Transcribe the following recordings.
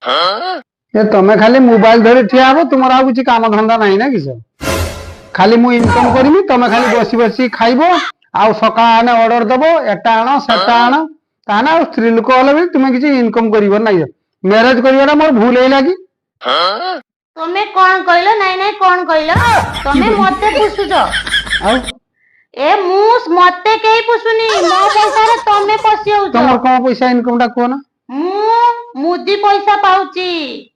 ए तमे खाली मोबाइल धरी ठिया हो तुमर आ कुछ काम धंदा नहीं ना किछ खाली मु इनकम करमी तमे खाली बसी बसी खाइबो आ सका आने ऑर्डर दबो एटा आनो सेटा आनो ताना स्त्री लोक हले भी तुमे किछ इनकम करिवो नहीं मैरिज करिवाला मोर भूल हे लागी तमे कोन कहलो नहीं नहीं कोन कहलो तमे मते पुछुछो आ ए मुस मते केही पुछुनी मो पैसा रे तमे पसियौ तमर कोन पैसा इनकम टा कोना मुदी पैसा पाउची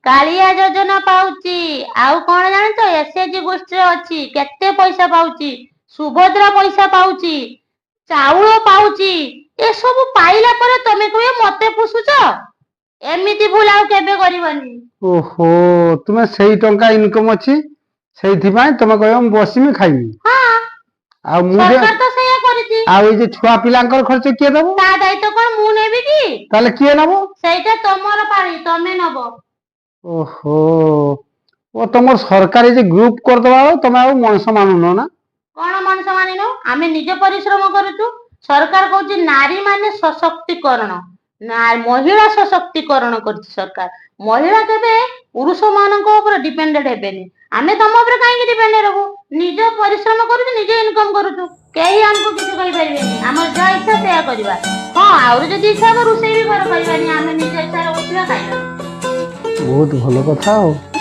कालिया योजना पाउची आउ कोन जान तो एसएजी गोष्ठी अछि केते पैसा पाउची सुभद्रा पैसा पाउची चाउल पाउची ए सब पाइला पर तमे कहबे मते पुछुछो एमिति भूल आउ केबे करिवनी ओहो तुमे सही टंका इनकम अछि सेहि भाई तमे कहयो हम बसिमी खाइमी हां आ मु सरकार तो सया करिछि आ ए जे छुआ पिलांकर खर्च किए दबो ता दायित्व कोन मु नेबी की ताले किए नबो सेटा तमर पारी तमे नबो ओहो ओ तमर सरकारी जे ग्रुप कर दबा तमे आ मनस मानुनो ना कोन मनस मानिनो आमे निजे परिश्रम करूछु सरकार कहउछि नारी माने सशक्तिकरण ना महिला सशक्तिकरण करछि सरकार महिला केबे पुरुष मानक ऊपर डिपेंडेंट हेबेनी आमे तम ऊपर काहे डिपेंड रहबो निजे परिश्रम करूछु निजे इनकम करूछु केही हमको किछ कहि परिबेनी हमर जा इच्छा सेया करबा हां आउर जदी इच्छा रोसई भी कर परिबानी आमे निजे इच्छा रोसिया खाइबा बहुत भलो कथा हो।